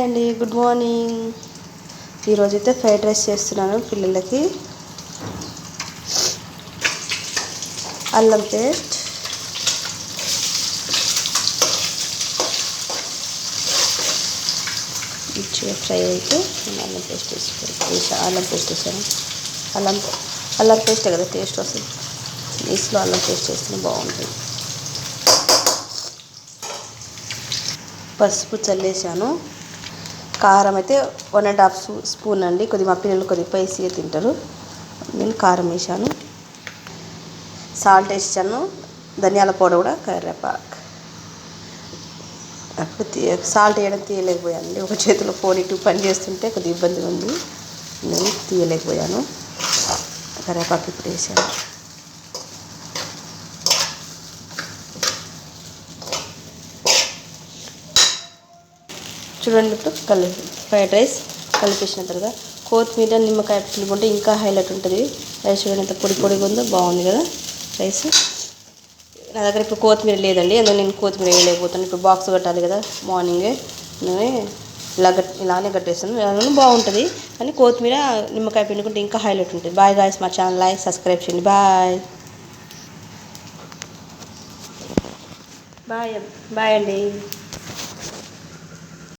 అండి good morning. ఈరోజైతే fried rice చేస్తున్నాను పిల్లలకి. అల్లం పేస్ట్, మంచిగా ఫ్రై అయితే అల్లం పేస్ట్ అల్లం పేస్ట్ వేసాను. అల్లం పేస్టే కదా టేస్ట్ వస్తుంది. నీసులో అల్లం పేస్ట్ వేస్తే బాగుంటుంది. పసుపు చల్లేసాను. కారం అయితే 1.5 స్పూన్ అండి. కొద్దిగా మా పిల్లలు కొద్దిగా స్పైసీగా తింటారు. నేను కారం వేసాను, సాల్ట్ వేసాను, ధనియాల పౌడర్ కూడా, కరివేపాకు. సాల్ట్ వేయడం తీయలేకపోయానండి. ఒక చేతిలో ఫోన్ ఇటు పని చేస్తుంటే కొద్దిగా ఇబ్బందిగా ఉంది, నేను తీయలేకపోయాను. కరివేపాకు ఇప్పుడు వేసాను. చూడండి, ఇప్పుడు ఫ్రైడ్ రైస్ కలిపేసిన తర్వాత కొత్తిమీర, నిమ్మకాయ పిండుకుంటే ఇంకా హైలైట్ ఉంటుంది. రైస్ చూడండి ఎంత పొడి పొడిగా ఉందో, బాగుంది కదా రైస్. నా దగ్గర ఇప్పుడు కొత్తిమీర లేదండి, అందులో నేను కొత్తిమీర వేయలేకపోతాను. ఇప్పుడు బాక్స్ కట్టాలి కదా మార్నింగే, నేను ఇలానే కట్టేస్తాను. అలానే బాగుంటుంది, కానీ కొత్తిమీర, నిమ్మకాయ పిండుకుంటే ఇంకా హైలైట్ ఉంటుంది. బాయ్ గాయ్స్, మా ఛానల్ లైక్ సబ్స్క్రైబ్ చేయండి. బాయ్ బాయ్ బాయ్ అండి.